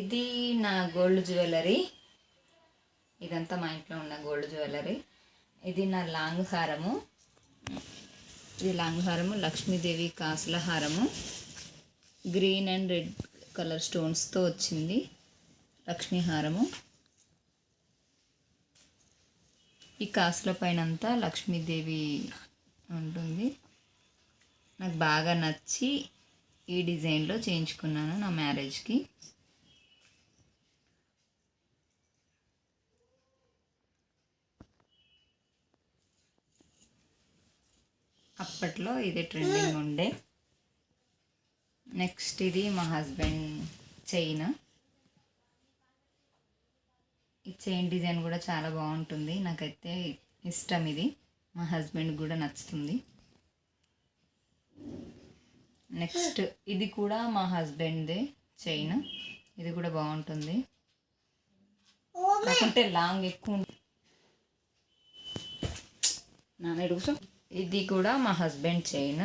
ఇది నా gold jewellery. ఇదంతా మా ఇంట్లో ఉన్న గోల్డ్ జ్యువెలరీ. ఇది నా లాంగ్ హారము. ఇది లాంగ్ హారము, లక్ష్మీదేవి కాసుల హారము. గ్రీన్ అండ్ రెడ్ కలర్ స్టోన్స్తో వచ్చింది లక్ష్మీ హారము. ఈ కాసుల పైన అంతా లక్ష్మీదేవి ఉంటుంది. నాకు బాగా నచ్చి ఈ డిజైన్లో చేయించుకున్నాను నా మ్యారేజ్కి. అప్పట్లో ఇది ట్రెండింగ్ ఉండే. నెక్స్ట్ ఇది మా హస్బెండ్ చైన్. ఈ చైన్ డిజైన్ కూడా చాలా బాగుంటుంది, నాకైతే ఇష్టం. ఇది మా హస్బెండ్ కూడా నచ్చుతుంది. నెక్స్ట్ ఇది కూడా మా హస్బెండ్దే చైన్. ఇది కూడా బాగుంటుంది, కాకుంటే లాంగ్ ఎక్కువ. ఇది కూడా మా హస్బెండ్ చైన్.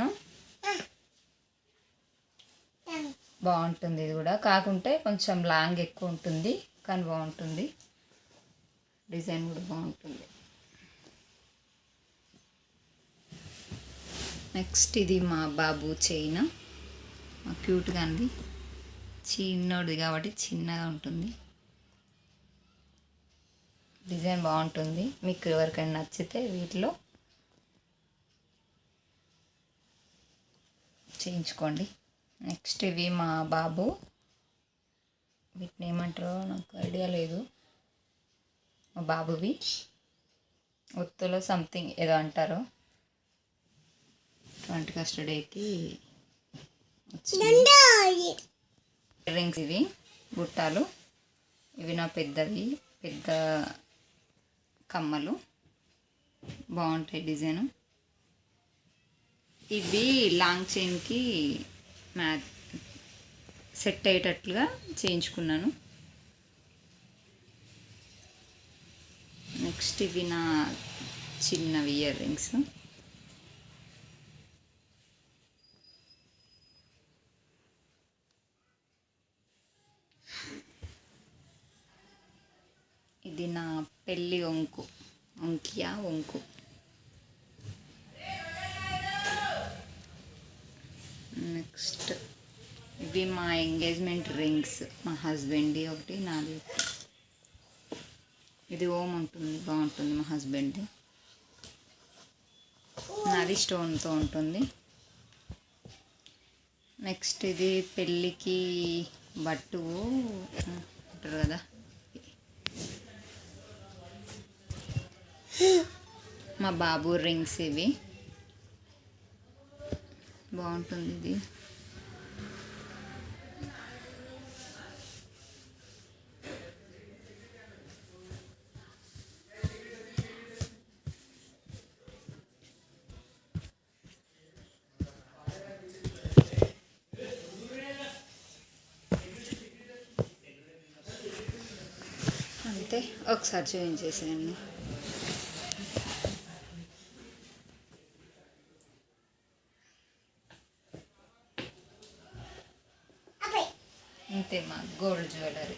బాగుంటుంది. ఇది కూడా కాకుంటే కొంచెం లాంగ్ ఎక్కువ ఉంటుంది, కానీ బాగుంటుంది. డిజైన్ కూడా బాగుంటుంది. నెక్స్ట్ ఇది మా బాబు చైన్. క్యూట్గా ఉంది, చిన్నోడిది కాబట్టి చిన్నగా ఉంటుంది. డిజైన్ బాగుంటుంది. మీకు ఎవరికైనా నచ్చితే వీటిలో చేయించుకోండి. నెక్స్ట్ ఇవి మా బాబు, వీటిని ఏమంటారో నాకు ఐడియా లేదు. మా బాబువి ఒత్తులో సంథింగ్ ఏదో అంటారు. 21st డేకి ఇయర్ రింగ్స్. ఇవి బుట్టాలు. ఇవి నా పెద్దవి, పెద్ద కమ్మలు. బాగుంటాయి డిజైను. ఇవి లాంగ్ చైన్కి సెట్ అయ్యేటట్లుగా చేయించుకున్నాను. నెక్స్ట్ ఇవి నా చిన్నవి ఇయర్ రింగ్స్. ఇది నా పెళ్ళి వంకు, వంకు. నెక్స్ట్ ఇవి మా ఎంగేజ్మెంట్ రింగ్స్. మా హస్బెండ్ది ఒకటి, నాది ఒకటి. ఇది ఓం ఉంటుంది, బాగుంటుంది మా హస్బెండ్ది. నాది స్టోన్తో ఉంటుంది. నెక్స్ట్ ఇది పెళ్ళికి బట్టు అంటారు కదా, మా బాబు రింగ్స్. ఇవి బాగుంటుంది. ఇది అంతే, ఒకసారి చూపించేసేయండి. అంతే మా గోల్డ్ జ్యువెలరీ.